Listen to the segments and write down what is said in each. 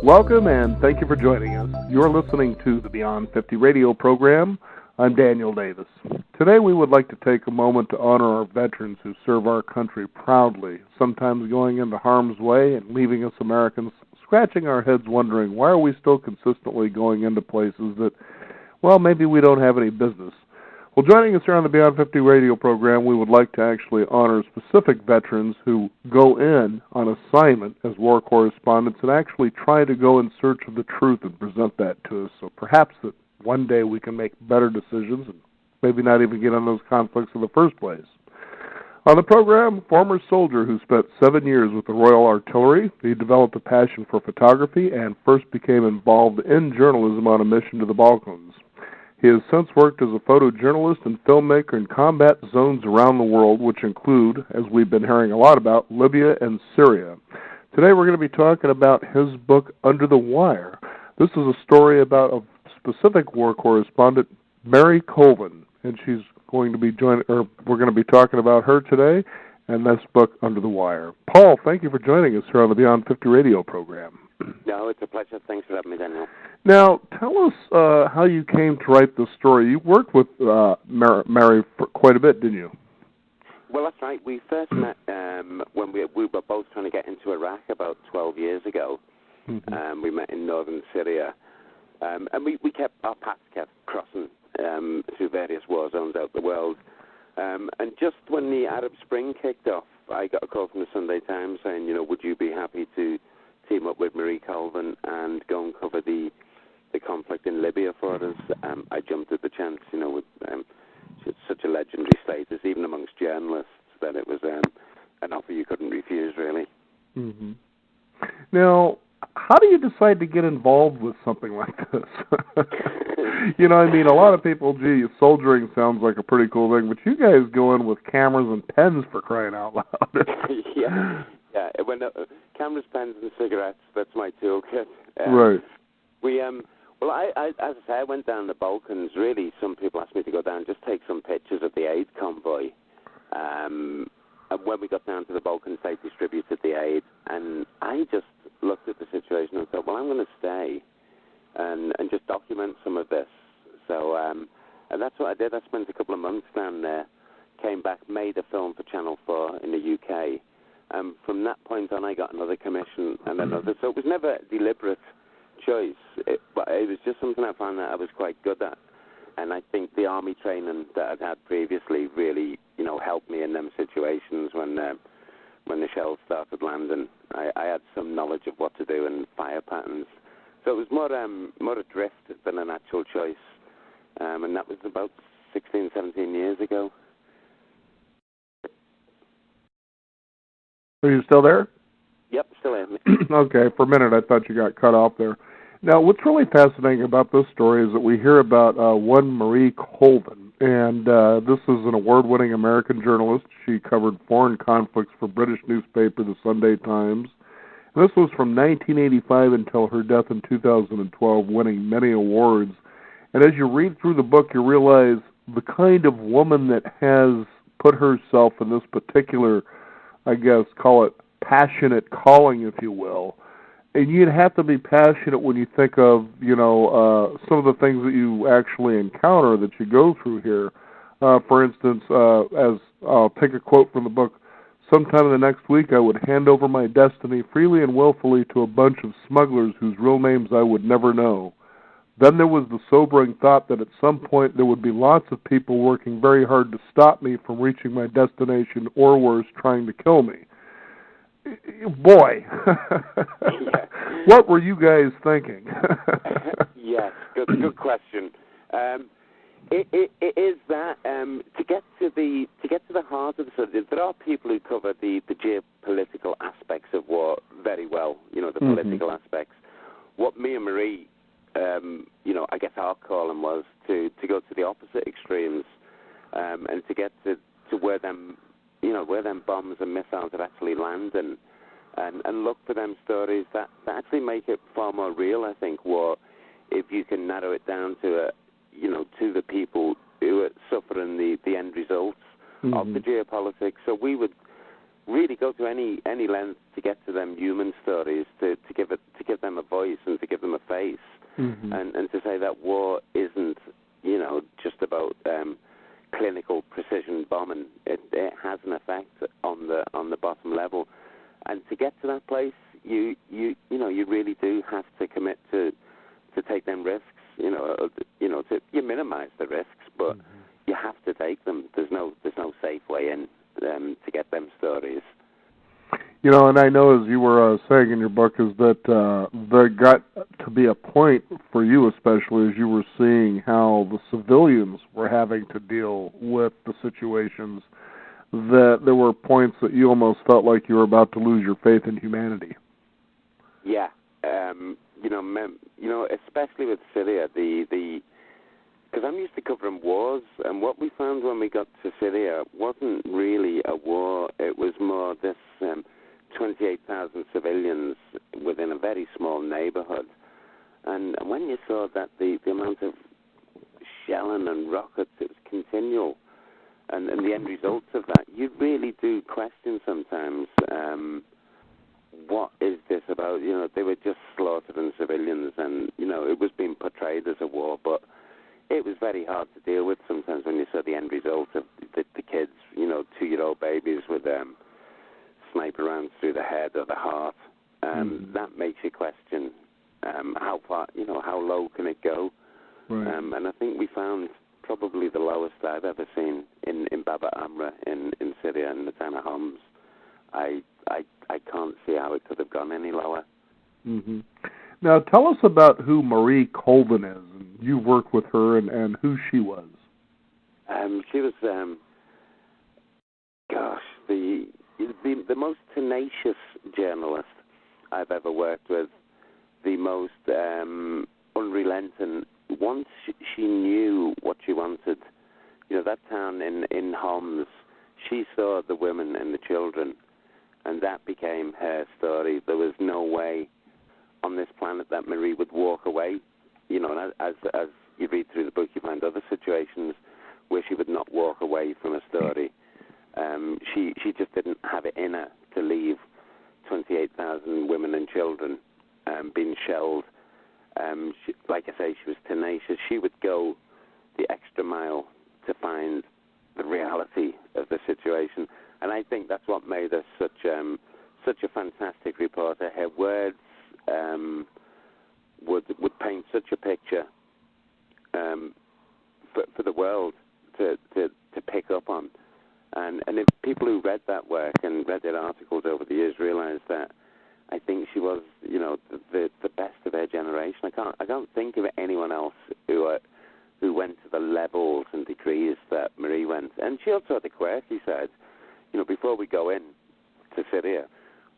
Welcome and thank you for joining us. You're listening to the Beyond 50 radio program. I'm Daniel Davis. Today we would like to take a moment to honor our veterans who serve our country proudly, sometimes going into harm's way and leaving us Americans scratching our heads wondering why are we still consistently going into places that, well, maybe we don't have any business. Well, joining us here on the Beyond 50 radio program, we would like to actually honor specific veterans who go in on assignment as war correspondents and actually try to go in search of the truth and present that to us. So perhaps that one day we can make better decisions and maybe not even get on those conflicts in the first place. On the program, former soldier who spent 7 years with the Royal Artillery, he developed a passion for photography and first became involved in journalism on a mission to the Balkans. He has since worked as a photojournalist and filmmaker in combat zones around the world, which include, as we've been hearing a lot about, Libya and Syria. Today we're going to be talking about his book, Under the Wire. This is a story about a specific war correspondent, Marie Colvin, and she's going to be we're going to be talking about her today and this book, Under the Wire. Paul, thank you for joining us here on the Beyond 50 radio program. No, it's a pleasure. Thanks for having me, Daniel. Now, tell us how you came to write this story. You worked with Mary for quite a bit, didn't you? Well, that's right. We first met when we were both trying to get into Iraq about 12 years ago. Mm-hmm. We met in northern Syria. And our paths kept crossing through various war zones out the world. And just when the Arab Spring kicked off, I got a call from the Sunday Times saying, would you be happy to team up with Marie Colvin and go and cover the conflict in Libya for us. I jumped at the chance, with such a legendary status, even amongst journalists, that it was an offer you couldn't refuse, really. Mm-hmm. Now, how do you decide to get involved with something like this? A lot of people, soldiering sounds like a pretty cool thing, but you guys go in with cameras and pens for crying out loud. Yeah. When cameras, pens, and cigarettes, that's my toolkit. Right. As I say, I went down the Balkans. Really, some people asked me to go down, just take some pictures of the aid convoy. And when we got down to the Balkans, they distributed the aid. And I just looked at the situation and thought, well, I'm going to stay and just document some of this. So, and that's what I did. I spent a couple of months down there, came back, made a film for Channel 4 in the UK. From that point on, I got another commission and another. So it was never a deliberate choice, but it was just something I found that I was quite good at. And I think the army training that I'd had previously really, helped me in them situations when the shells started landing. I had some knowledge of what to do and fire patterns. So it was more a drift than an actual choice. And that was about 16, 17 years ago. Are you still there? Yep, still here. Okay, for a minute I thought you got cut off there. Now, what's really fascinating about this story is that we hear about one Marie Colvin, and this is an award-winning American journalist. She covered foreign conflicts for British newspaper, the Sunday Times. And this was from 1985 until her death in 2012, winning many awards. And as you read through the book, you realize the kind of woman that has put herself in this particular, I guess, call it passionate calling, if you will. And you'd have to be passionate when you think of, some of the things that you actually encounter that you go through here. For instance, as I'll take a quote from the book, sometime in the next week I would hand over my destiny freely and willfully to a bunch of smugglers whose real names I would never know. Then there was the sobering thought that at some point there would be lots of people working very hard to stop me from reaching my destination, or worse, trying to kill me. Boy, what were you guys thinking? Yes, good question. It is that to get to the heart of the subject. There are people who cover the geopolitical aspects of war very well. The political aspects. What me and Marie, I guess our calling was to go to the opposite extremes, and to get to where them bombs and missiles would actually land, and look for them stories that actually make it far more real. I think war, if you can narrow it down to to the people who are suffering the end results of the geopolitics. So we would really go to any length to get to them human stories, to give them a voice and to give them a face, and to say that war isn't, just about clinical precision bombing. It has an effect on the bottom level, and to get to that place, you really do have to commit to take them risks. You minimize the risks, but you have to take them. There's no safe way in to get them stories. And I know, as you were saying in your book, is that there got to be a point for you, especially as you were seeing how the civilians were having to deal with the situations, that there were points that you almost felt like you were about to lose your faith in humanity. Yeah, especially with Syria, because I'm used to covering wars, and what we found when we got to Syria wasn't really a war. It was more this 28,000 civilians within a very small neighborhood. And when you saw that the amount of shelling and rockets, it was continual, and the end results of that, you really do question sometimes, what is this about? They were just slaughtering civilians, and, it was being portrayed as a war, but it was very hard to deal with sometimes when you saw the end result of the kids, 2-year-old babies with sniper rounds through the head or the heart. That makes you question how far, how low can it go? Right. And I think we found probably the lowest I've ever seen in Bab al-Amra in Syria, in the town of Homs. I can't see how it could have gone any lower. Now, tell us about who Marie Colvin is. And you worked with her, and who she was. She was, the most tenacious journalist I've ever worked with, the most unrelenting. Once she knew what she wanted, that town in Homs, she saw the women and the children, and that became her story. There was no way on this planet that Marie would walk away. And as you read through the book, you find other situations where she would not walk away from a story. She just didn't have it in her to leave 28,000 women and children being shelled. Like I say, she was tenacious. She would go the extra mile to find the reality of the situation, and I think that's what made her such a fantastic reporter. Her words would paint such a picture for the world to pick up on. And if people who read that work and read their articles over the years realize that, I think she was, the best of her generation. I can't think of anyone else who went to the levels and degrees that Marie went. And she also had the quirky side. Before we go in to Syria,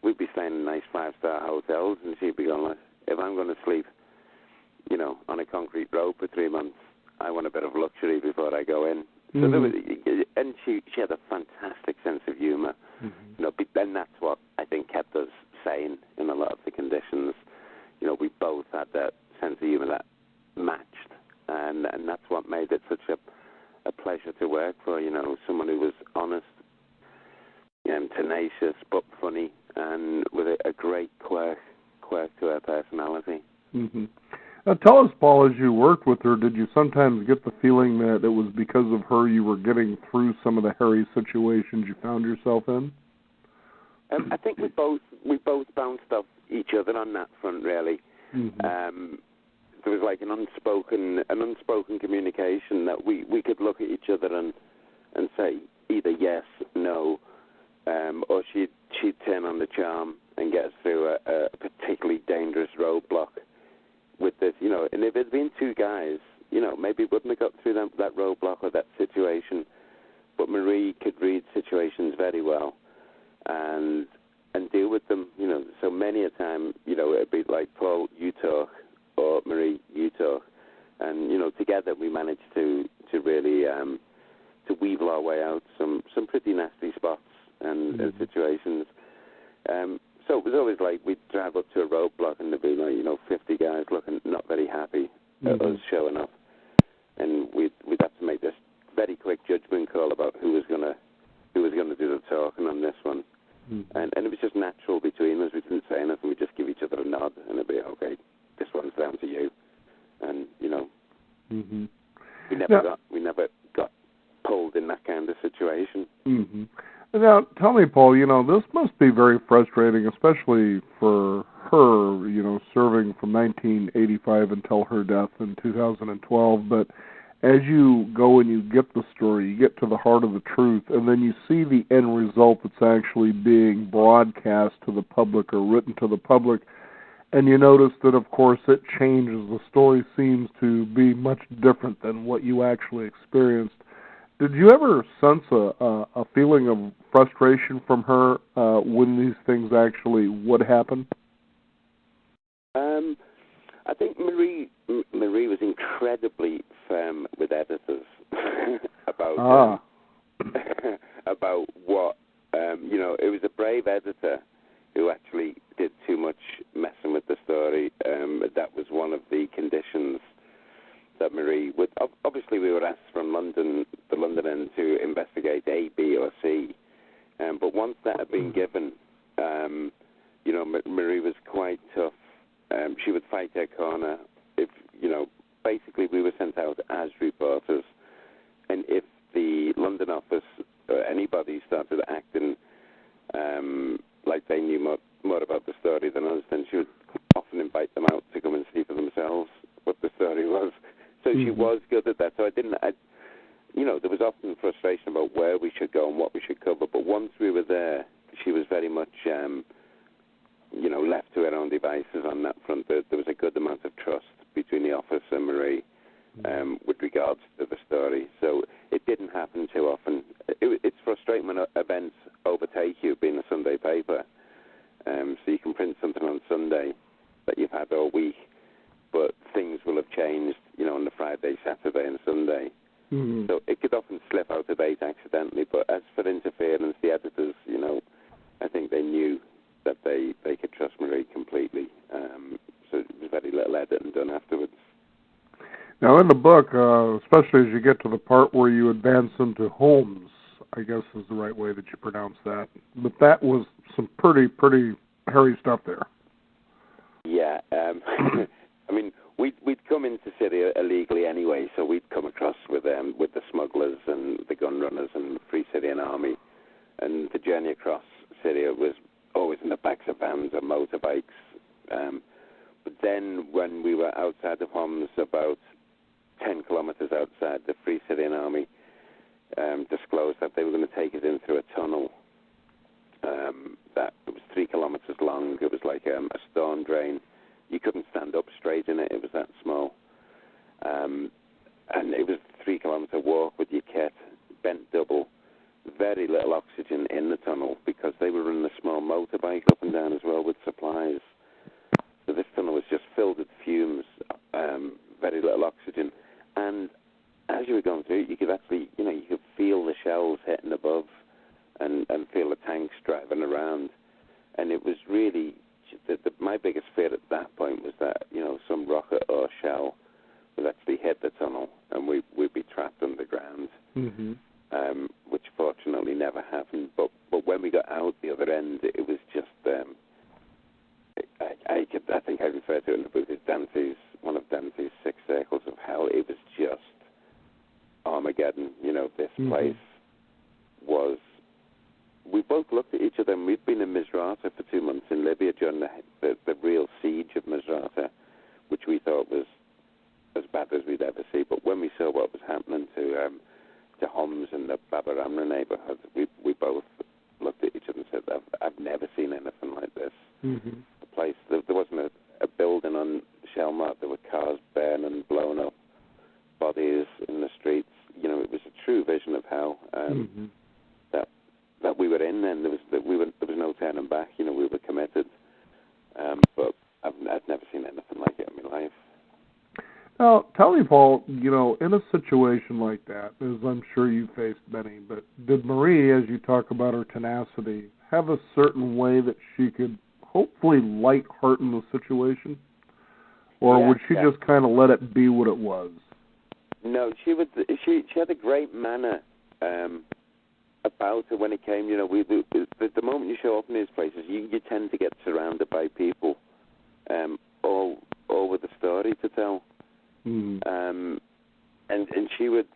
we'd be staying in nice 5-star hotels, and she'd be going like, if I'm going to sleep, on a concrete road for 3 months, I want a bit of luxury before I go in. So and she had a fantastic sense of humor, and that's what I think kept us sane in a lot of the conditions. We both had that sense of humor that matched, and that's what made it such a pleasure to work for. Someone who was honest and tenacious but funny, and with a great quirk to her personality. Now, tell us, Paul, as you worked with her, did you sometimes get the feeling that it was because of her you were getting through some of the hairy situations you found yourself in? I think we both bounced off each other on that front, really. There was like an unspoken communication that we could look at each other and say either yes, no, or she'd turn on the charm and get us through a particularly dangerous roadblock. With this, and if it had been two guys, maybe wouldn't have got through that roadblock or that situation. But Marie could read situations very well and deal with them. So many a time, it'd be like, Paul, you talk, or Marie, you talk, and together we managed to really to weasel our way out some pretty nasty spots and situations. So it was always like we'd drive up to a roadblock and there'd be 50 guys looking not very happy at us showing up, and we'd have to make this very quick judgment call about who was gonna do the talking on this one. never got pulled in that kind of situation. Mm-hmm. Now, tell me, Paul, this must be very frustrating, especially for her, serving from 1985 until her death in 2012. But as you go and you get the story, you get to the heart of the truth, and then you see the end result that's actually being broadcast to the public or written to the public, and you notice that, of course, it changes. The story seems to be much different than what you actually experienced. Did you ever sense a feeling of frustration from her when these things actually would happen? I think Marie was incredibly firm with editors about about what it was a brave editor who actually did too much messing with the story. That was one of the conditions that Marie would. Obviously, we were asked from the London end, to investigate A, B, or C. But once that had been given, Marie was quite tough. She would fight her corner. If basically, we were sent out as reporters, and if the London office or anybody started acting like they knew more about the story than us, then she would often invite them out to come and see for themselves what the story was. So she was good at that. So there was often frustration about where we should go and what we should cover. But once we were there, she was very much, left to her own devices on that front. There was a good amount of trust between the office and Marie with regards to the story. So it didn't happen too often. It's frustrating when events overtake you, being a Sunday paper. So you can print something on Sunday that you've had all week, but things will have changed, on the Friday, Saturday, and Sunday. Mm-hmm. So it could often slip out of date accidentally. But as for interference, the editors, I think they knew that they could trust Marie completely. So it was very little editing done afterwards. Now, in the book, especially as you get to the part where you advance into homes, I guess is the right way that you pronounce that. But that was some pretty hairy stuff there. Yeah. I mean, we'd come into Syria illegally anyway, so we'd come across with the smugglers and the gun runners and the Free Syrian Army, and the journey across Syria was always in the backs of vans or motorbikes. But then when we were outside of Homs, about 10 kilometers outside, the Free Syrian Army disclosed that they were going to take us in through a tunnel that was 3 kilometers long. It was like a storm drain. You couldn't stand up straight in it. It was that small. And it was a 3-kilometer walk with your kit, bent double, very little oxygen in the tunnel because they were running a small motorbike up and down as well with supplies. So this tunnel was just filled with fumes, very little oxygen. And as you were going through it, you could actually, you could feel the shells hitting above and feel the tanks driving around. And it was really, my biggest fear at that point was that, some rocket or shell would actually hit the tunnel and we'd be trapped underground, which fortunately never happened. But when we got out the other end, it was just, I think I refer to it in the book as one of Dante's 6 circles of hell. It was just Armageddon. This place was. We both looked at each other, and we'd been in Misrata for 2 months in Libya during the real siege of Misrata, which we thought was as bad as we'd ever see. But when we saw what was happening to Homs and the Bab el-Amra neighborhood, we both looked at each other and said, I've never seen anything like this. Mm-hmm. The place, there wasn't a building on shell mark. There were cars burning, blown up, bodies in the streets. It was a true vision of hell. That we were in, then there was no turning back. We were committed, but I've never seen anything like it in my life. Now, tell me, Paul. In a situation like that, as I'm sure you faced many, but did Marie, as you talk about her tenacity, have a certain way that she could hopefully lighthearten the situation, or would she just kind of let it be what it was? No, she would. She had a great manner about it when it came. The moment you show up in these places, you tend to get surrounded by people, all with a story to tell. And and she would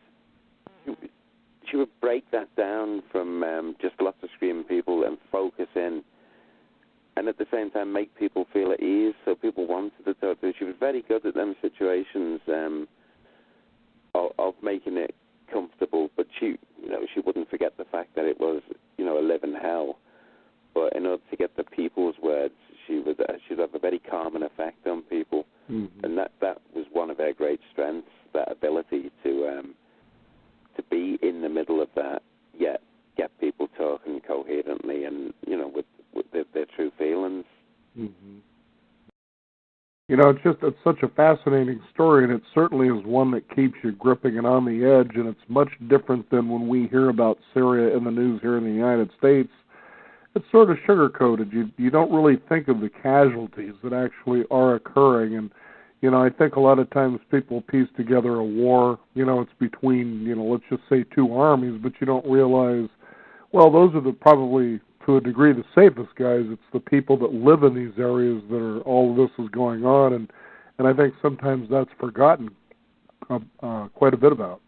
break that down from just lots of screaming people and focus in, and at the same time make people feel at ease, so people wanted to talk to her. She was very good at them situations of making it comfortable, but she wouldn't forget the fact that it was, a living hell. But in order to get the people's words, she'd have a very calming effect on people, and that was one of her great strengths, that ability to be in the middle of that, yet get people talking coherently and with their true feelings. Mm-hmm. It's such a fascinating story, and it certainly is one that keeps you gripping and on the edge, and it's much different than when we hear about Syria in the news here in the United States. It's sort of sugar-coated. You don't really think of the casualties that actually are occurring, and I think a lot of times people piece together a war, it's between, let's just say two armies, but you don't realize, well, those are probably, to a degree, the safest guys. It's the people that live in these areas that are, all of this is going on, and I think sometimes that's forgotten quite a bit about.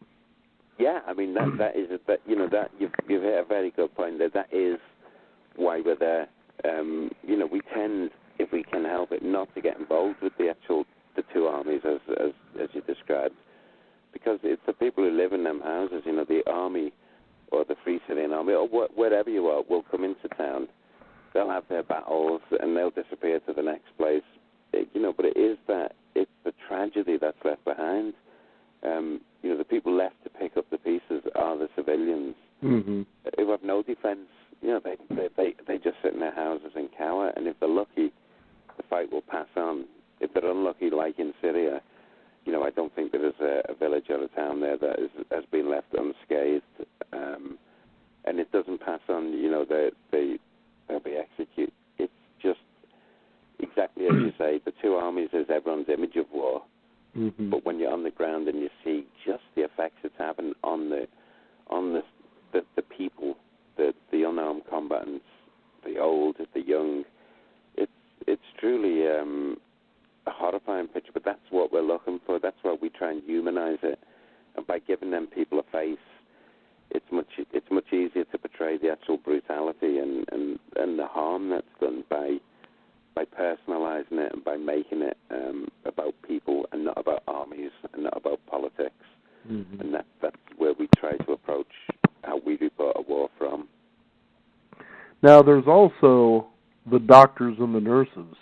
Yeah, I mean, that you've hit a very good point there. That is why we're there. We tend, if we can help it, not to get involved with the two armies as you described, because it's the people who live in them houses, the army or the Free Syrian Army or wherever you are will come into town. They'll have their battles and they'll disappear to the next place. But it's the tragedy that's left behind. The people left to pick up the pieces are the civilians who have no defense. They just sit in their houses and cower, and if they're lucky, the fight will pass on. If they're unlucky, like in Syria, I don't think there is a village or a town there that has been left unscathed, and it doesn't pass on. They'll be executed. It's just exactly as you say. The two armies is everyone's image of war, but when you're on the ground and you see just the effects it's having on the people, the unarmed combatants, the old, the young, it's truly a horrifying picture, but that's what we're looking for. That's why we try and humanize it, and by giving them people a face, it's much easier to portray the actual brutality and the harm that's done by personalizing it and by making it about people and not about armies and not about politics. And that's where we try to approach how we report a war from. Now, there's also the doctors and the nurses,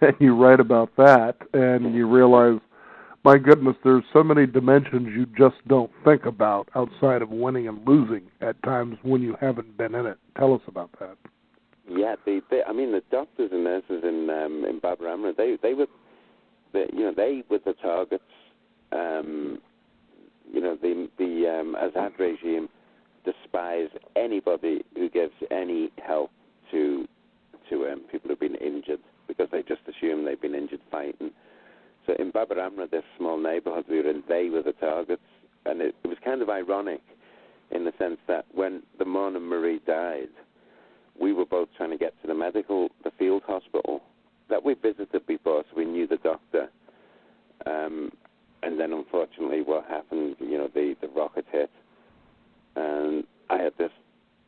and you write about that, and you realize, my goodness, there's so many dimensions you just don't think about outside of winning and losing at times when you haven't been in it. Tell us about that. Yeah, the doctors and nurses in Bab Ramra, they were the targets. The Assad regime despise anybody who gives any help to people who've been injured, because they just assume they've been injured fighting. So in Bab Ramra, this small neighborhood we were in, they were the targets, and it was kind of ironic in the sense that when the Mon and Marie died, we were both trying to get to the field hospital that we visited before, so we knew the doctor. And then, unfortunately, what happened, the rocket hit. And I had this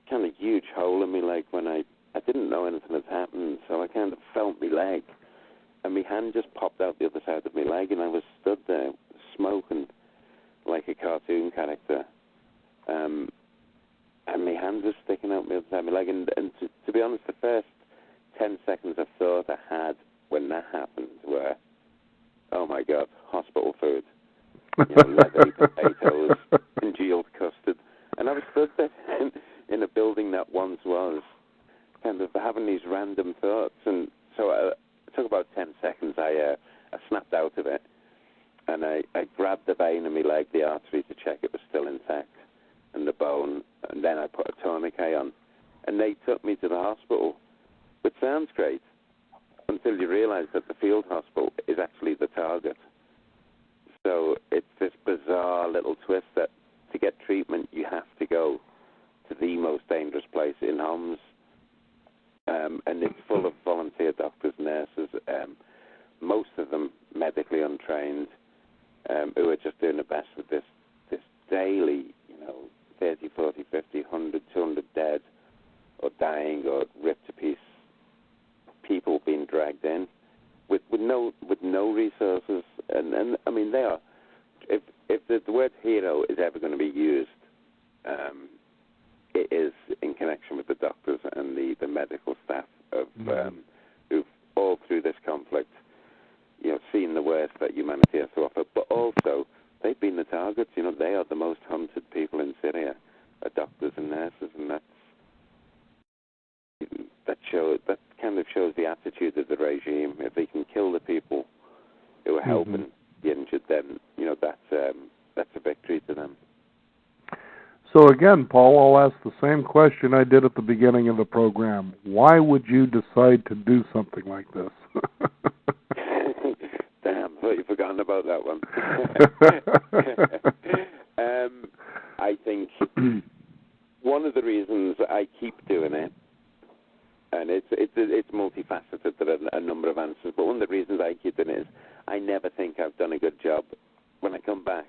kind of huge hole in my leg when I didn't know anything had happened, so I kind of felt my leg. And my hand just popped out the other side of my leg, and I was stood there smoking like a cartoon character. And my hand was sticking out the other side of my leg. And to be honest, the first 10 seconds of thought I had when that happened were, oh my God, hospital food. Leather potatoes, congealed custard. And I was stood there in a building that once was, kind of having these random thoughts. And so it took about 10 seconds. I snapped out of it, and I grabbed the vein in my leg, the artery, to check it was still intact, and the bone, and then I put a tourniquet on. And they took me to the hospital, which sounds great, until you realize that the field hospital is actually the target. So it's this bizarre little twist that to get treatment, you have to go to the most dangerous place in Homs. And it's full of volunteer doctors, nurses, most of them medically untrained, who are just doing the best with this daily, 30, 40, 50, 100, 200 dead or dying or ripped to pieces, people being dragged in with no resources. And I mean, they are, if the word hero is ever going to be used, it is in connection with the doctors and the medical staff of who've all through this conflict, seen the worst that humanity has to offer. But also, they've been the targets. They are the most hunted people in Syria, are doctors and nurses, and that kind of shows the attitude of the regime. If they can kill the people who are helping the injured, then that's a victory to them. So again, Paul, I'll ask the same question I did at the beginning of the program. Why would you decide to do something like this? Damn, I thought you'd forgotten about that one. I think one of the reasons I keep doing it, and it's multifaceted, there are a number of answers, but one of the reasons I keep doing it is I never think I've done a good job. When I come back,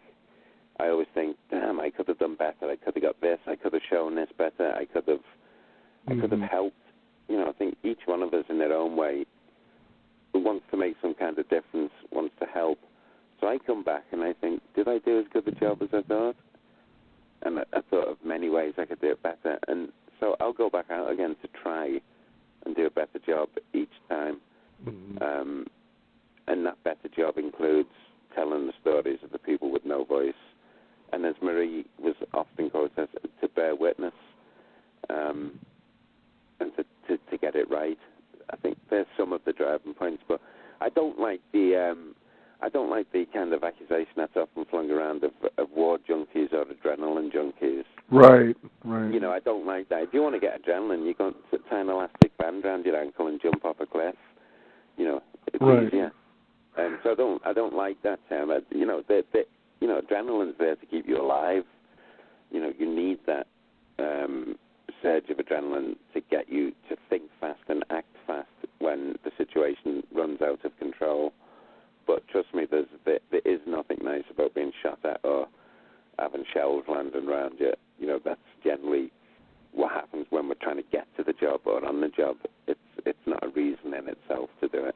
I always think, damn, I could have done better. I could have got this. I could have shown this better. I could have helped. I think each one of us in their own way who wants to make some kind of difference, wants to help. So I come back and I think, did I do as good a job as I thought? And I thought of many ways I could do it better. And so I'll go back out again to try and do a better job each time. And that better job includes telling the stories of the people with no voice. And as Marie was often quoted, to bear witness and to get it right. I think there's some of the driving points, but I don't like the kind of accusation that's often flung around of war junkies or adrenaline junkies. Right. I don't like that. If you want to get adrenaline, you go tie an elastic band around your ankle and jump off a cliff. It's easier. So I don't like that term. Adrenaline's there to keep you alive. You need that surge of adrenaline to get you to think fast and act fast when the situation runs out of control. But trust me, there is nothing nice about being shot at or having shells landing around you. That's generally what happens when we're trying to get to the job or on the job. It's not a reason in itself to do it.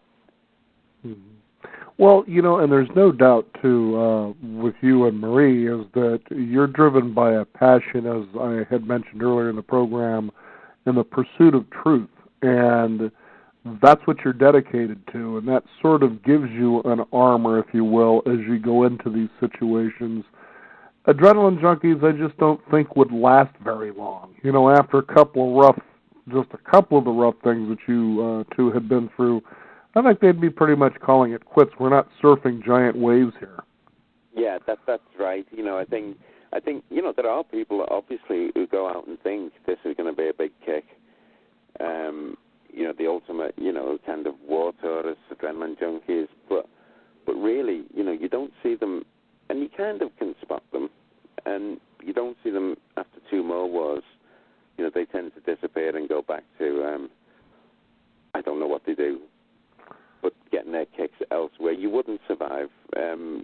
Well, and there's no doubt, too, with you and Marie, is that you're driven by a passion, as I had mentioned earlier in the program, in the pursuit of truth. And that's what you're dedicated to, and that sort of gives you an armor, if you will, as you go into these situations. Adrenaline junkies, I just don't think would last very long. After a couple of the rough things that you two had been through, I think they'd be pretty much calling it quits. We're not surfing giant waves here. Yeah, that's right. I think there are people obviously who go out and think this is going to be a big kick. The ultimate, kind of war tourists, adrenaline junkies, but really, you don't see them, and you kind of can spot them, and you don't see them after two more wars. They tend to disappear and go back to, I don't know what they do, but getting their kicks elsewhere. You wouldn't survive.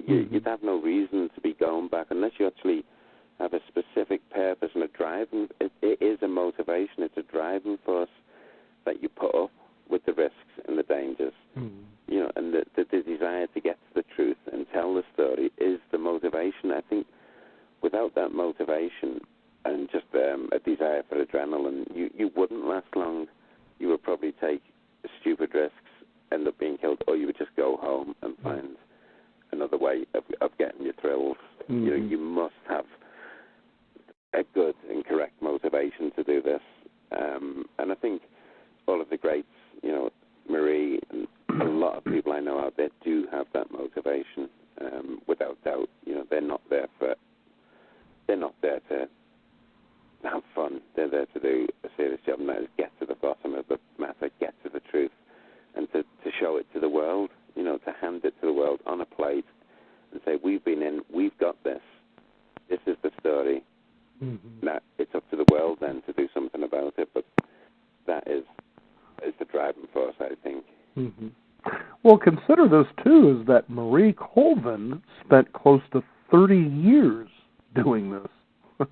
You'd have no reason to be going back unless you actually have a specific purpose and a driving. It is a motivation. It's a driving force that you put up with the risks and the dangers. And the desire to get to the truth and tell the story is the motivation. I think without that motivation and just a desire for adrenaline, you wouldn't last long. You would probably take stupid risks, end up being killed, or you would just go home and find another way of getting your thrills. You must have a good and correct motivation to do this. And I think all of the greats, Marie and a lot of people I know out there do have that motivation, without doubt. They're not there to have fun. They're there to do a serious job, and that is get to the bottom of the matter, get to the truth, and to show it to the world, to hand it to the world on a plate and say, we've been in, we've got this. This is the story. Now, it's up to the world then to do something about it, but that is the driving force, I think. Well, consider this, too, is that Marie Colvin spent close to 30 years doing this.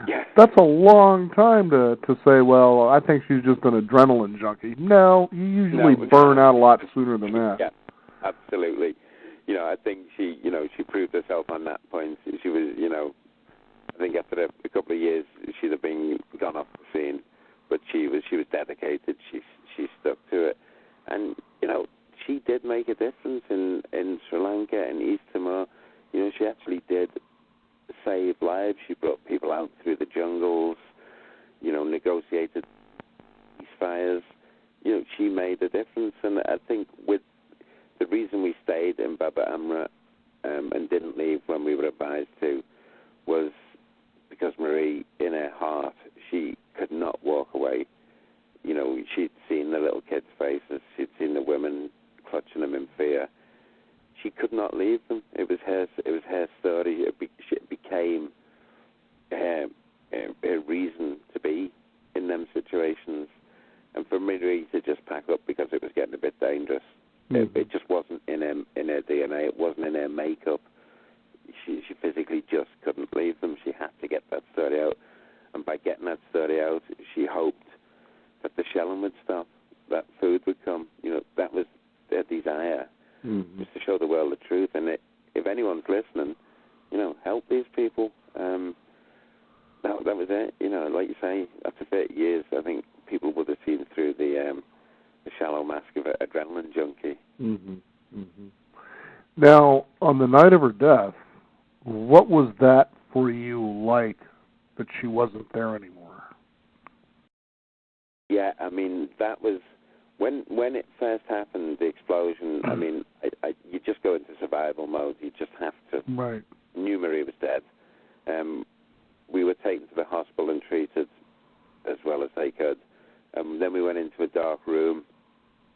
Yeah. That's a long time to say, well, I think she's just an adrenaline junkie. No, you usually burn out a lot sooner than that. Yeah, absolutely. I think she proved herself on that point. She was, I think after a couple of years, she'd have been gone off the scene, but she was dedicated. She stuck to it, and she did make a difference in Sri Lanka and East Timor. She actually did save lives. She brought people out through the jungles. Negotiated ceasefires. She made a difference, and I think with the reason we stayed in Baba Amra and didn't leave when we were advised to was because Marie, in her heart, she could not walk away. She'd seen the little kids' faces. She'd seen the women clutching them in fear. She could not leave them. It was her story. It became her reason to be in them situations. And for Marie to just pack up because it was getting a bit dangerous. Mm-hmm. It just wasn't in her DNA. It wasn't in her makeup. She physically just couldn't leave them. She had to get that story out. And by getting that story out, she hoped that the shelling would stop, that food would come. That was their desire, just to show the world the truth. And if anyone's listening, help these people. That was it. Like you say, after 30 years, I think people would have seen through the shallow mask of an adrenaline junkie. Mm-hmm. Mm-hmm. Now, on the night of her death, what was that for you like that she wasn't there anymore? Yeah, that was when it first happened, the explosion. You just go into survival mode. You just have to. Right. Knew Marie was dead. We were taken to the hospital and treated as well as they could. Then we went into a dark room,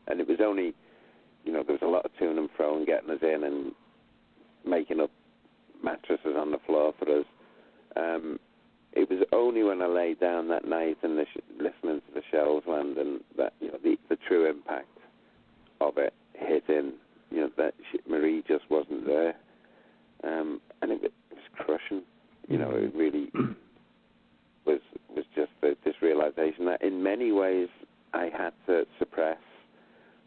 and it was only, there was a lot of to and fro getting us in and making up mattresses on the floor for us. It was only when I lay down that night and listening to the shells land and that, the true impact of it hit in, that Marie just wasn't there. And it was crushing. It really was just this realization that in many ways I had to suppress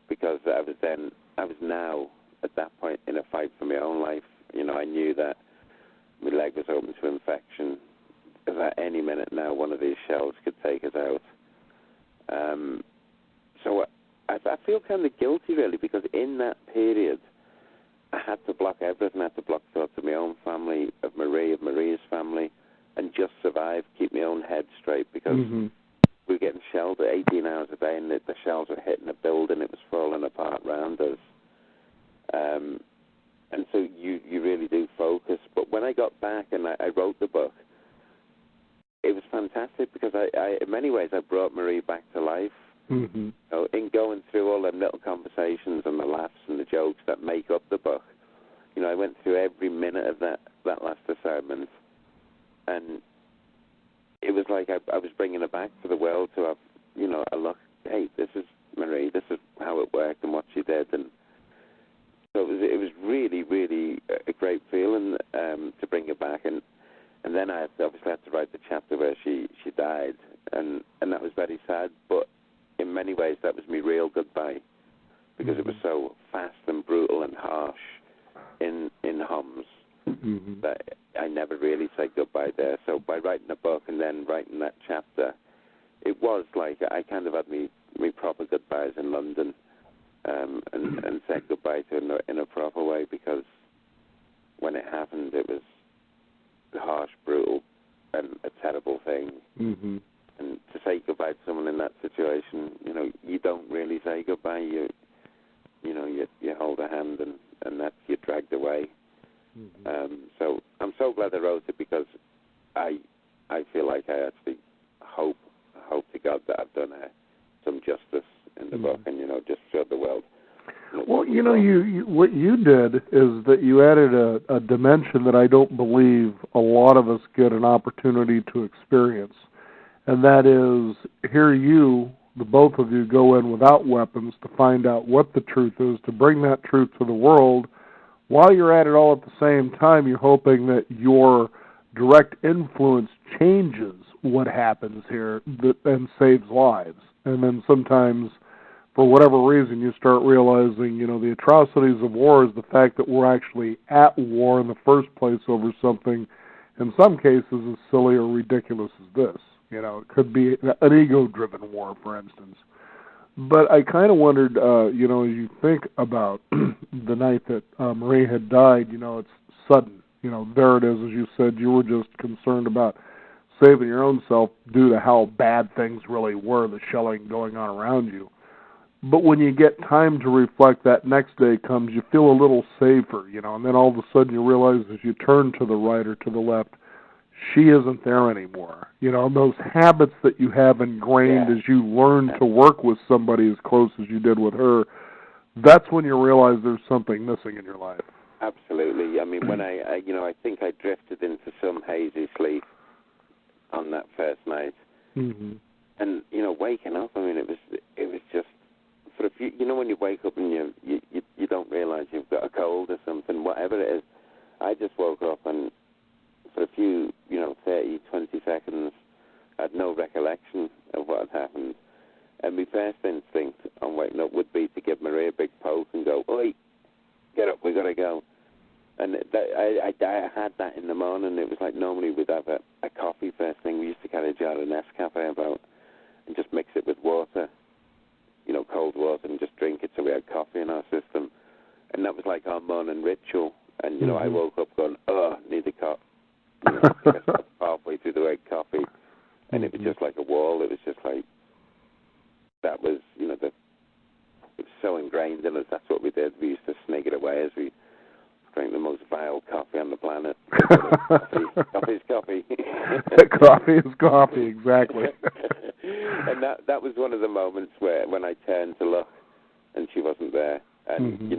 because I was now at that point in a fight for my own life. I knew that my leg was open to infection. At any minute now, one of these shells could take us out. So I feel kind of guilty, really, because in that period, I had to block everything. I had to block thoughts of my own family, of Marie's family, and just survive, keep my own head straight, because we were getting shelled 18 hours a day, and the shells were hitting the building. It was falling apart around us. And so you really do focus. But when I got back and I wrote the book, it was fantastic because I in many ways, I brought Marie back to life. Mm-hmm. In going through all them little conversations and the laughs and the jokes that make up the book, I went through every minute of that last assignment, and it was like I was bringing her back to the world to have, a look. Hey, this is Marie. This is how it worked and what she did, and so it was really, really a great feeling to bring her back, and then I obviously had to write the chapter where she died, and that was very sad, but in many ways that was my real goodbye, because it was so fast and brutal and harsh in Homs that I never really said goodbye there. So by writing a book and then writing that chapter, it was like I kind of had me proper goodbyes in London, and said goodbye to her in a proper way, because when it happened, it was harsh, brutal, and a terrible thing. Mm-hmm. And to say goodbye to someone in that situation, you don't really say goodbye. You hold a hand, and that's you're dragged away. Mm-hmm. So I'm so glad I wrote it, because I feel like I actually hope to God that I've done some justice in the book, and just showed the world. Well, you what you did is that you added a dimension that I don't believe a lot of us get an opportunity to experience, and that is here the both of you go in without weapons to find out what the truth is, to bring that truth to the world. While you're at it all at the same time, you're hoping that your direct influence changes what happens here and saves lives. And then sometimes, for whatever reason, you start realizing, the atrocities of war is the fact that we're actually at war in the first place over something, in some cases, as silly or ridiculous as this. It could be an ego-driven war, for instance. But I kind of wondered, as you think about the night that Marie had died, it's sudden. There it is, as you said, you were just concerned about saving your own self due to how bad things really were, the shelling going on around you. But when you get time to reflect, that next day comes, you feel a little safer, and then all of a sudden you realize as you turn to the right or to the left, she isn't there anymore. Those habits that you have ingrained as you learn to work with somebody as close as you did with her, that's when you realize there's something missing in your life. Absolutely. I mean, when I think I drifted into some hazy sleep on that first night. Mm-hmm. And, waking up, I mean, it was just, for a few, when you wake up and you don't realize you've got a cold or something, whatever it is, I just woke up and for a few, 30, 20 seconds, I had no recollection of what had happened. And my first instinct on waking up would be to give Marie a big poke and go, "Oi, get up, we got to go." And I had that in the morning. It was like normally we'd have a coffee first thing. We used to carry a jar of Nescafe about and just mix it with water, cold water, and just drink it so we had coffee in our system. And that was like our morning ritual. And, I woke up going, need a cup. Halfway through the way coffee. And it was just like a wall. It was just like, that was, it was so ingrained in us. That's what we did. We used to sneak it away as we drank the most vile coffee on the planet. Coffee is coffee. Coffee is coffee, exactly. And that was one of the moments when I turned to look and she wasn't there. And,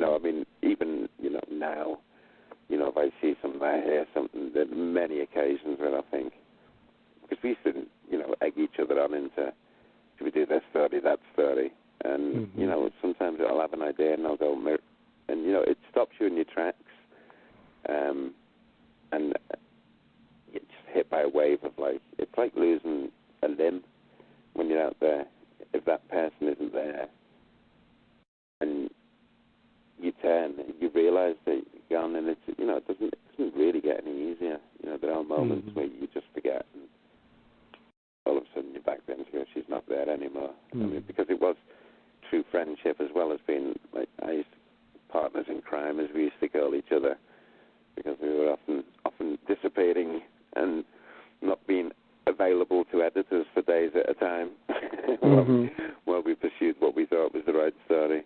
even, now, if I see something, I hear something, there are many occasions when I think, because we used to, egg each other on into, should we do this story, that story? And, sometimes I'll have an idea and I'll go, and, it stops you in your tracks. And you're just hit by a wave of it's like losing a limb when you're out there. If that person isn't there, and you turn, you realize that you're gone, and it's, it doesn't really get any easier. There are moments where you just forget, and all of a sudden you're back there and you go, she's not there anymore. I mean, because it was true friendship as well as being, I used to, partners in crime, as we used to call each other, because we were often dissipating and not being available to editors for days at a time while we pursued what we thought was the right story.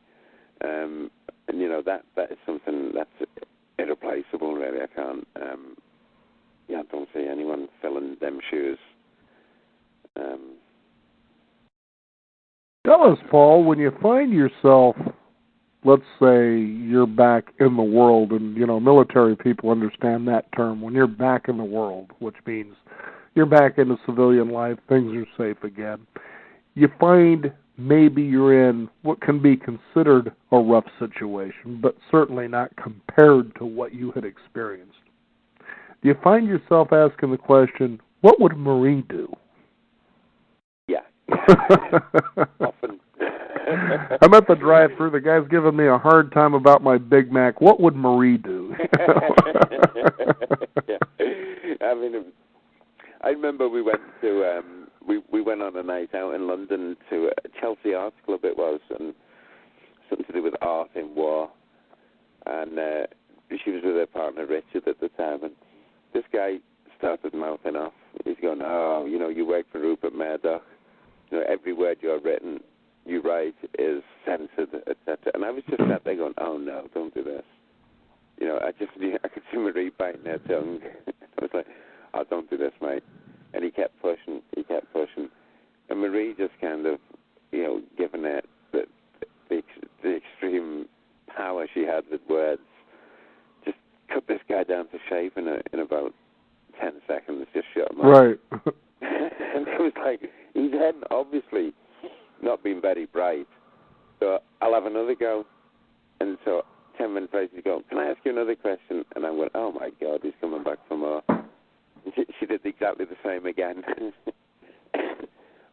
And, that is something that's irreplaceable, really. I can't, I don't see anyone filling them shoes. Tell us, Paul, when you find yourself, let's say you're back in the world, and, military people understand that term, when you're back in the world, which means you're back into civilian life, things are safe again. You find maybe you're in what can be considered a rough situation, but certainly not compared to what you had experienced. Do you find yourself asking the question, what would Marie do? Yeah. Often. I'm at the drive-thru. The guy's giving me a hard time about my Big Mac. What would Marie do? Yeah. I mean, I remember we went to we went on a night out in London to Chelsea Arts Club. It was, and something to do with art in war. And she was with her partner Richard at the time, and this guy started mouthing off. He's going, "Oh, you work for Rupert Murdoch. Every word you write is censored, etc." And I was just sat there going, "Oh no, don't do this." I could see Marie biting her tongue. I was like, "Oh, don't do this, mate." And he kept pushing. And Marie just kind of, given it the extreme power she had with words, just cut this guy down to shape in about 10 seconds, just shut him up. Right. And it was like, his head obviously not being very bright. So I'll have another go. And so 10 minutes later, he's going, "Can I ask you another question?" And I went, "Oh my God, he's coming back for more." And she did exactly the same again.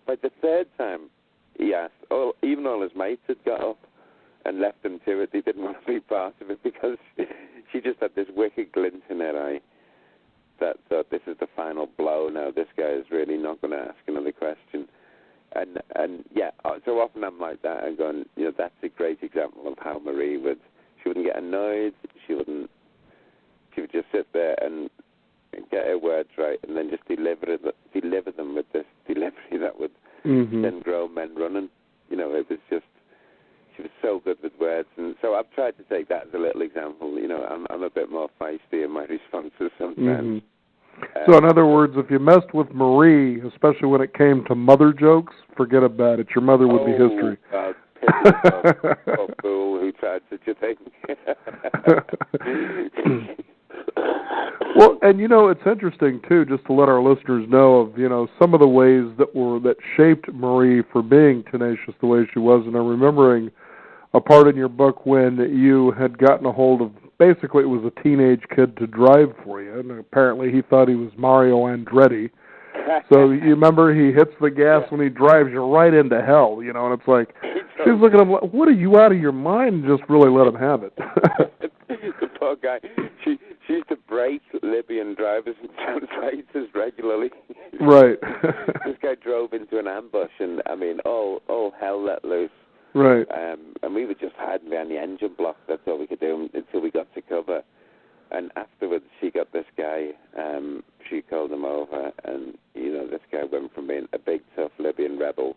By the third time, he asked, even all his mates had got up and left him to it. They didn't want to be part of it because she just had this wicked glint in her eye that thought, this is the final blow now. This guy is really not going to ask another question. And yeah, so often I'm like that. I'm going, that's a great example of how Marie she wouldn't get annoyed. She would just sit there and get her words right, and then just deliver them with this delivery that would then grow men running. It was just, she was so good with words, and so I've tried to take that as a little example. I'm a bit more feisty in my responses sometimes. So in other words, if you messed with Marie, especially when it came to mother jokes, forget about it. Your mother would be history. Poor fool who tried such a thing. Well, and it's interesting too, just to let our listeners know of some of the ways that shaped Marie for being tenacious the way she was. And I'm remembering a part in your book when you had gotten a hold of, basically it was a teenage kid to drive for you, and apparently he thought he was Mario Andretti. So you remember he hits the gas when he drives you right into hell, and it's like, she's looking at him like, what are you, out of your mind? And just really let him have it. The poor guy. She used to break Libyan drivers and translators regularly. Right. This guy drove into an ambush, and all hell let loose. Right. And we were just hiding behind the engine block. That's all we could do until we got to cover. And afterwards, she got this guy. She called him over, and this guy went from being a big, tough Libyan rebel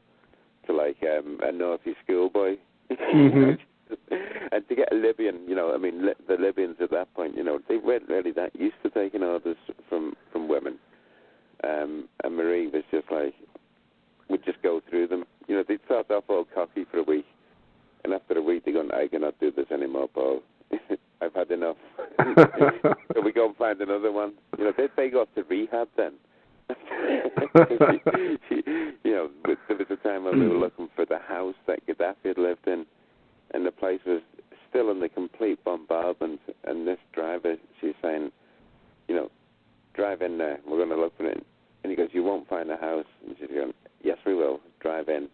to like a naughty schoolboy. And to get a Libyan, the Libyans at that point, they weren't really that used to taking orders from women. And Marie was just like, would just go through them. They'd start off all cocky for a week, and after a week they go, I cannot do this anymore, Paul. I've had enough. So we go and find another one. They go to rehab then. There was a time when we were looking for the house that Gaddafi had lived in, and the place was still under complete bombardment. And this driver, she's saying, drive in there. We're going to look for it. And he goes, you won't find a house. And she's going, yes, we will. Drive in.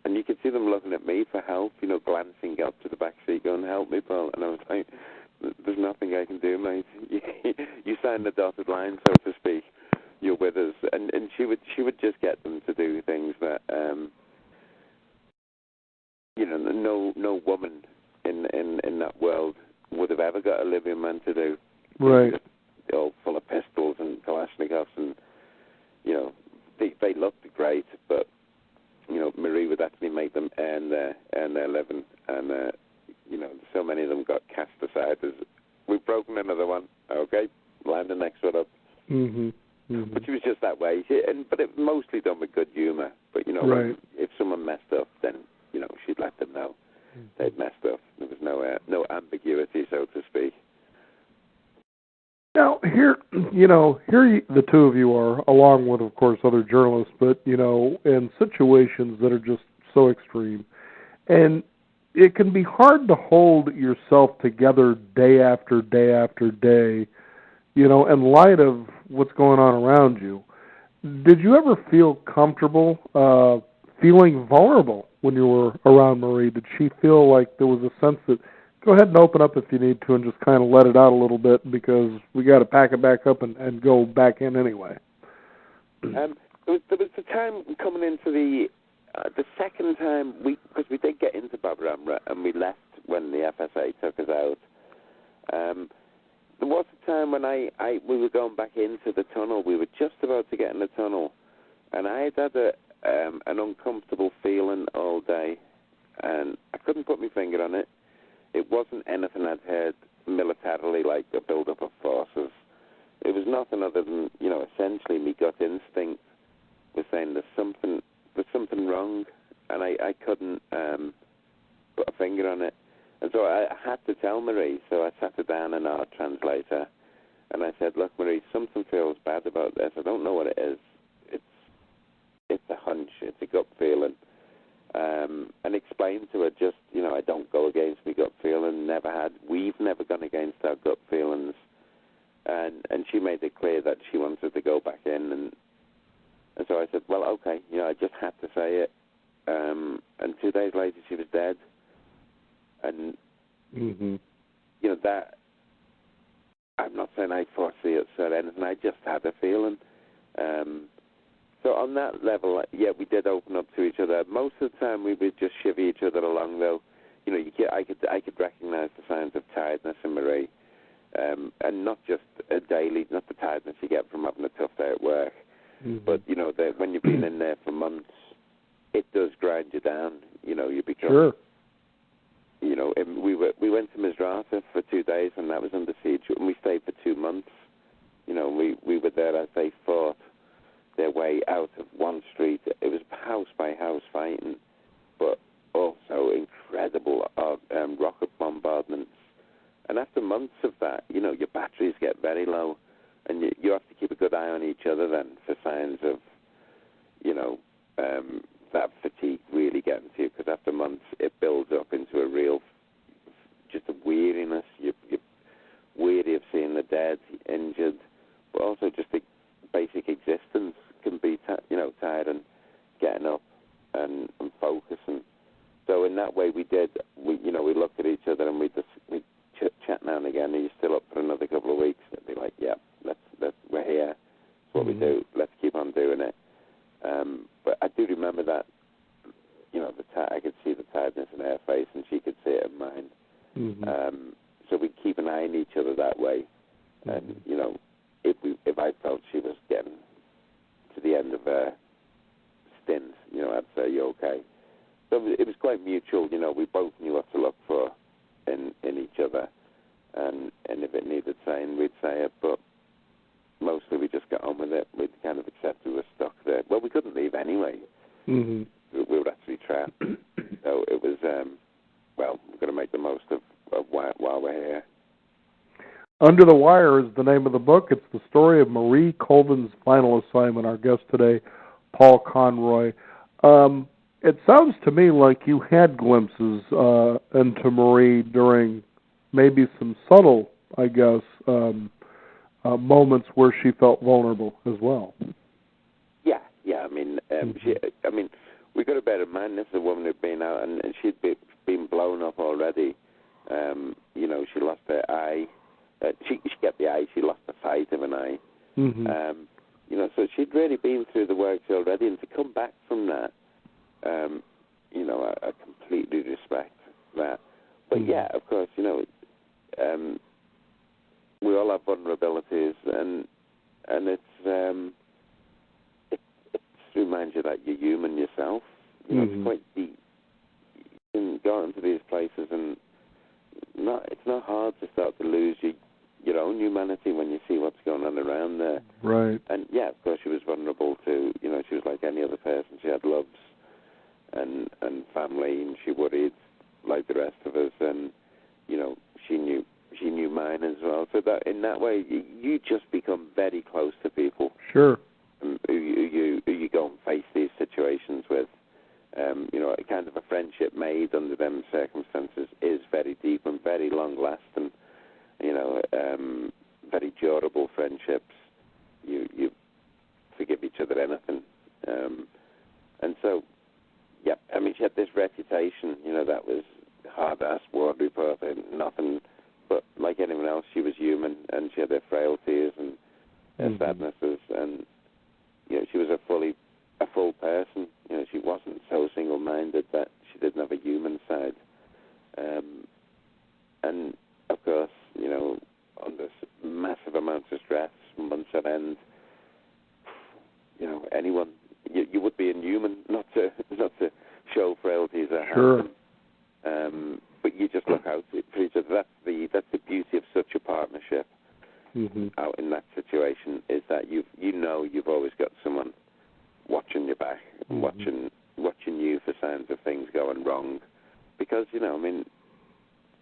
And you could see them looking at me for help, glancing up to the back seat, going, help me, Paul. And I was like, there's nothing I can do, mate. You signed the dotted line, so to speak. You're with us. And she would just get them to do things that, no woman in that world would have ever got a Libyan man to do. Right. They're all full of pistols and Kalashnikovs, and, they looked great, but, Marie would actually make them earn their living, and, so many of them got cast aside as, we've broken another one, okay, line the next one up. But she was just that way, but it mostly done with good humour, but, right. If someone messed up, then, she'd let them know they'd messed up. There was no ambiguity, so to speak. Now, here the two of you are, along with, of course, other journalists, but, in situations that are just so extreme. And it can be hard to hold yourself together day after day after day, in light of what's going on around you. Did you ever feel comfortable feeling vulnerable when you were around Marie? Did she feel like there was a sense that, go ahead and open up if you need to and just kind of let it out a little bit because we got to pack it back up and go back in anyway? There was the time coming into the second time, because we did get into Bab Ramra and we left when the FSA took us out. There was a time when we were going back into the tunnel. We were just about to get in the tunnel, and I had an uncomfortable feeling all day, and I couldn't put my finger on it. It wasn't anything I'd heard militarily, like a build-up of forces. It was nothing other than, essentially my gut instinct was saying there's something wrong, and I couldn't put a finger on it. And so I had to tell Marie, so I sat her down in our translator, and I said, look, Marie, something feels bad about this. I don't know what it is. It's a hunch. It's a gut feeling. And explain to her just, I don't go against my gut feeling, never had. We've never gone against our gut feelings. And she she made it clear that she wanted to go back in, and so I said, well, okay, I just had to say it. And 2 days later, she was dead. And, that, I'm not saying I foresee it or anything, I just had a feeling. So on that level, we did open up to each other. Most of the time, we would just shivvy each other along, though. I could recognize the signs of tiredness in Marie. And not just a daily, not the tiredness you get from having a tough day at work, but, when you've been in there for months, it does grind you down. You become... Sure. We went to Misrata for 2 days, and that was under siege, and we stayed for 2 months. We were there as they fought their way out of one street. It was house by house fighting, but also incredible rocket bombardments. And after months of that, your batteries get very low, and you have to keep a good eye on each other then for signs of, that fatigue really getting to you, because after months it builds up into a real, just a weariness. You're weary of seeing the dead, injured, but also just the basic existence can be, tiring, getting up and focusing. So in that way we looked at each other and we chat now and again. Are you still up for another couple of weeks? It'd be like, yeah, we're here. It's what we do. Let's keep on doing it. But I do remember that, I could see the tiredness in her face, and she could see it in mine. So we'd keep an eye on each other that way. And if I felt she was getting to the end of her stint, I'd say, "You okay?" So it was quite mutual. We both knew what to look for in each other, and if it needed saying, we'd say it. But mostly we just got on with it. We'd kind of accepted we were stuck there. Well, we couldn't leave anyway. We were actually trapped. So it was, we're going to make the most of while we're here. Under the Wire is the name of the book. It's the story of Marie Colvin's final assignment. Our guest today, Paul Conroy. It sounds to me like you had glimpses into Marie during maybe some subtle, I guess, moments where she felt vulnerable as well. Yeah. We got to bear in mind this is a woman who'd been out and she'd been blown up already. She lost her eye. She kept the eye. She lost the sight of an eye. So she'd really been through the works already, and to come back from that, I completely respect that. But of course, we all have vulnerabilities, and it reminds you that you're human yourself. It's quite deep. You can go into these places, and it's not hard to start to lose your own humanity when you see what's going on around there. Right. And of course, she was vulnerable to. She was like any other person. She had loves and family, and she worried like the rest of us. And she knew mine as well. So that in that way, you just become very close to people. Sure. Who you go and face these situations with. A kind of a friendship made under them circumstances is very deep and very long-lasting. Very durable friendships. You forgive each other anything. And so, she had this reputation, that was hard-ass war reporter, nothing, but like anyone else, she was human, and she had her frailties and her sadnesses, and, she was a full person. She wasn't so single-minded that she didn't have a human side. And, of course, under massive amounts of stress, months at end, anyone, you would be inhuman not to show frailties at hand. But you just look out for each other. That's the beauty of such a partnership. Out in that situation is that you've always got someone watching your back and watching you for signs of things going wrong, because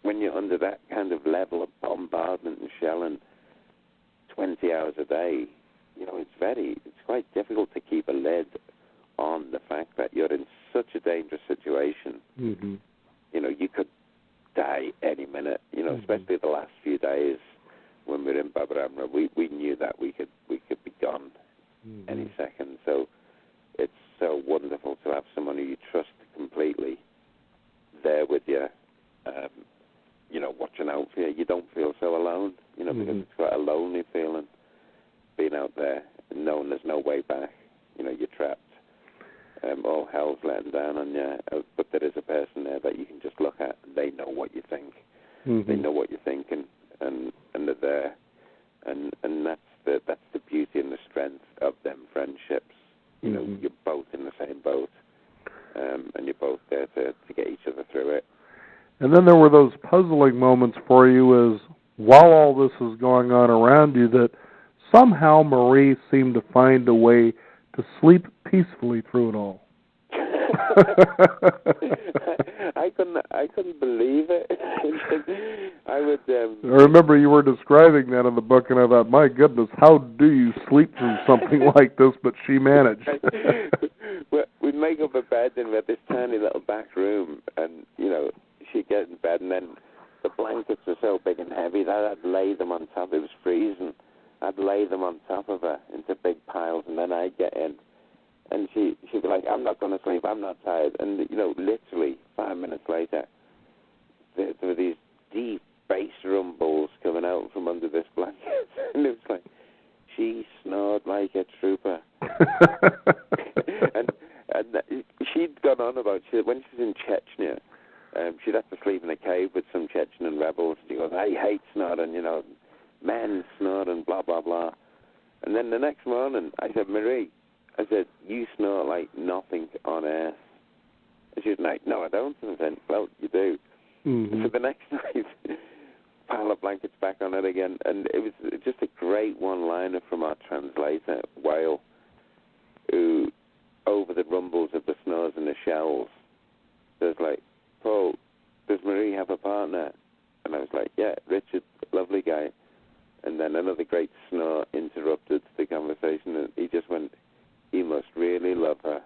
when you're under that kind of level of bombardment and shelling 20 hours a day, it's quite difficult to keep a lid on the fact that you're in such a dangerous situation. You could die any minute, especially the last few days. when we were in Bab el Amra, we knew that we could be gone any second. So it's so wonderful to have someone who you trust completely there with you, watching out for you. You don't feel so alone, because it's quite a lonely feeling being out there and knowing there's no way back. You're trapped. All hell's letting down on you, but there is a person there that you can just look at. And they know what you think. They know what you're thinking, and they're there. And that's the beauty and the strength of them friendships. You're both in the same boat, and you're both there to get each other through it. And then there were those puzzling moments for you as while all this is going on around you that somehow Marie seemed to find a way to sleep peacefully through it all. I couldn't believe it. I would. I remember you were describing that in the book, and I thought, my goodness, how do you sleep through something like this? But she managed. We'd make up a bed, and we had this tiny little back room, and she'd get in bed, and then the blankets were so big and heavy that I'd lay them on top. It was freezing. I'd lay them on top of her into big piles, and then I'd get in. And she'd be like, I'm not going to sleep, I'm not tired. And, literally 5 minutes later, there were these deep bass rumbles coming out from under this blanket. And it was like, she snored like a trooper. and she'd gone on about, when she was in Chechnya, she'd have to sleep in a cave with some Chechen rebels. She goes, I hate snoring, men snoring, blah, blah, blah. And then the next morning, I said, Marie, you snore like nothing on earth. And she was like, no, I don't. And I said, well, you do. So the next night, pile of blankets back on it again. And it was just a great one-liner from our translator, Whale, who, over the rumbles of the snores and the shells, was like, Paul, does Marie have a partner? And I was like, yeah, Richard, lovely guy. And then another great snore interrupted the conversation, and he just went, he must really love her.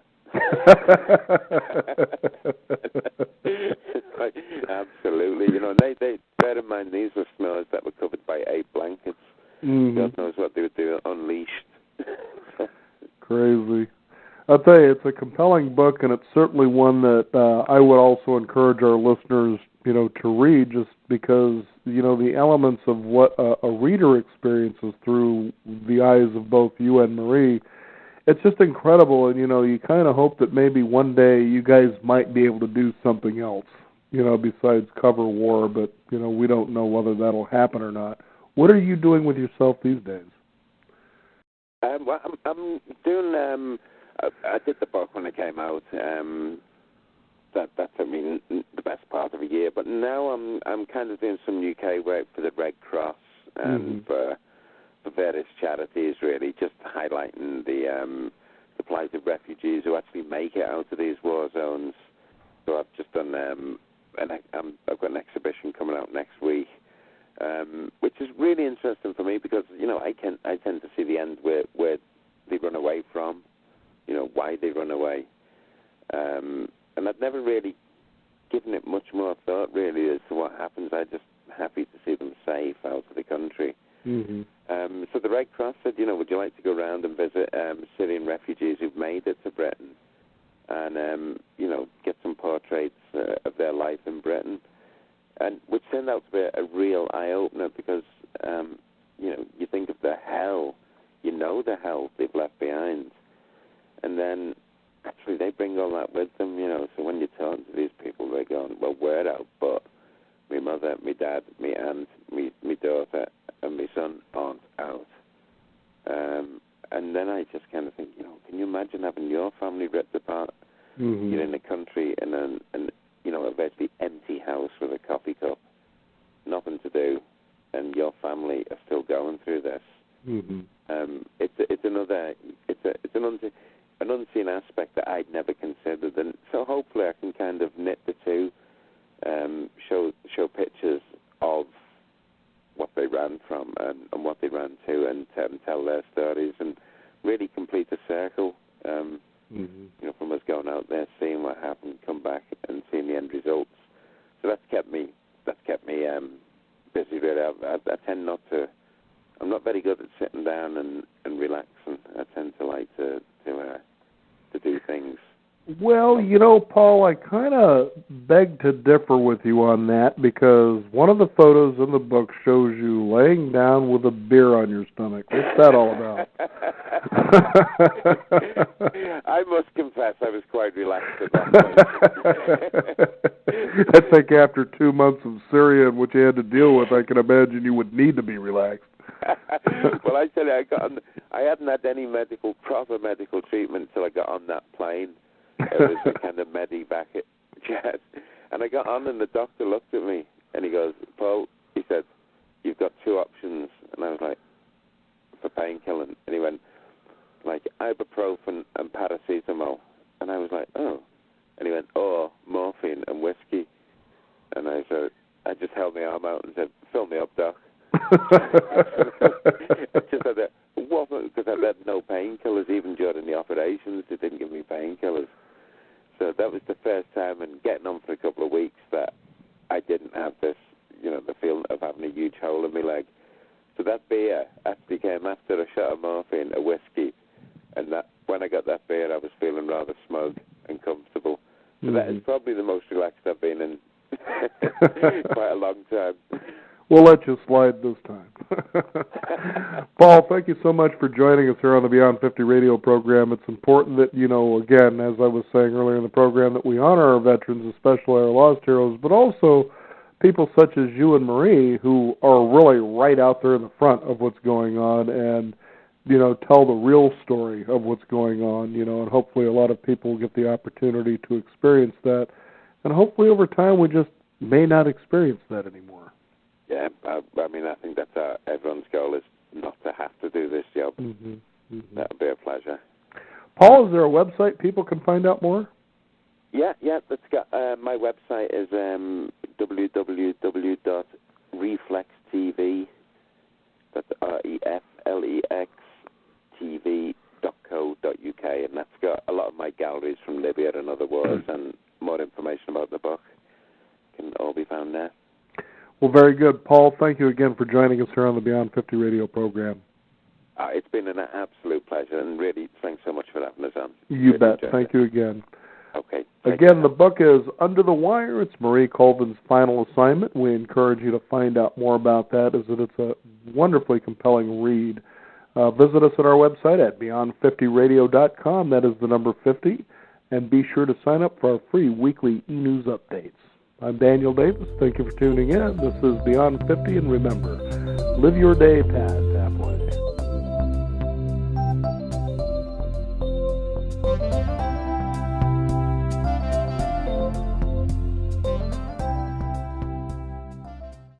Like, absolutely. They bear in mind these were snores that were covered by 8 blankets. God knows what they would do unleashed. Crazy. I'll tell you, it's a compelling book, and it's certainly one that I would also encourage our listeners, to read, just because, the elements of what a reader experiences through the eyes of both you and Marie, it's just incredible. And, you kind of hope that maybe one day you guys might be able to do something else, besides cover war, but, we don't know whether that'll happen or not. What are you doing with yourself these days? Well, I'm doing... I did the book when it came out. That took me the best part of a year. But now I'm kind of doing some UK work for the Red Cross and for various charities, really, just highlighting the plight of refugees who actually make it out of these war zones. So I've just done I've got an exhibition coming out next week, which is really interesting for me because I tend to see the end where they run away from. Why they run away. And I'd never really given it much more thought, really, as to what happens. I'm just happy to see them safe out of the country. So the Red Cross said, would you like to go around and visit Syrian refugees who've made it to Britain and, get some portraits of their life in Britain, and which turned out to be a real eye-opener because, you think of the hell, the hell they've left behind. And then, actually, they bring all that with them, So when you're talking to these people, they're going, well, we're out, but my mother, my dad, my aunt, my daughter, and my son aren't out. And then I just kind of think, can you imagine having your family ripped apart? You're in a country in a virtually empty house with a coffee cup, nothing to do, and your family are still going through this. It's an unseen aspect that I'd never considered, and so hopefully I can kind of knit the two, show pictures of what they ran from and what they ran to, and tell their stories, and really complete the circle. From us going out there, seeing what happened, come back and seeing the end results. So that's kept me busy. Really, I tend not to I'm not very good at sitting down and relaxing. I tend to like to do things. Well, Paul, I kind of beg to differ with you on that, because one of the photos in the book shows you laying down with a beer on your stomach. What's that all about? I must confess I was quite relaxed at that point. I think after 2 months of Syria and what you had to deal with, I can imagine you would need to be relaxed. Well, I tell you, I hadn't had any proper medical treatment until I got on that plane. It was a kind of medevac jet. And I got on, and the doctor looked at me, and he goes, Paul, he said, you've got two options. And I was like, for painkilling. And he went, like, ibuprofen and paracetamol. And I was like, oh. And he went, oh, morphine and whiskey. And I said, I just held my arm out and said, fill me up, doc. Just had because I had no painkillers even during the operations. They didn't give me painkillers. So that was the first time, and getting on for a couple of weeks, that I didn't have this, the feeling of having a huge hole in my leg. So that beer actually came after a shot of morphine, a whiskey, and that when I got that beer, I was feeling rather smug and comfortable. So that is probably the most relaxed I've been in quite a long time. We'll let you slide this time. Paul, thank you so much for joining us here on the Beyond 50 radio program. It's important that, again, as I was saying earlier in the program, that we honor our veterans, especially our lost heroes, but also people such as you and Marie, who are really right out there in the front of what's going on and, tell the real story of what's going on, and hopefully a lot of people will get the opportunity to experience that. And hopefully over time we just may not experience that anymore. Yeah, I think that's everyone's goal, is not to have to do this job. That would be a pleasure. Paul, is there a website people can find out more? Yeah, that's got, my website is www.reflextv, that's reflextv.co.uk, and that's got a lot of my galleries from Libya and other wars, and more information about the book can all be found there. Well, very good. Paul, thank you again for joining us here on the Beyond 50 radio program. It's been an absolute pleasure, and really, thanks so much for having us on. You bet. Thank you again. Okay. Again, the book is Under the Wire. It's Marie Colvin's final assignment. We encourage you to find out more about that, as it's a wonderfully compelling read. Visit us at our website at beyond50radio.com. That is the number 50. And be sure to sign up for our free weekly e-news updates. I'm Daniel Davis. Thank you for tuning in. This is Beyond 50, and remember, live your day, Pat.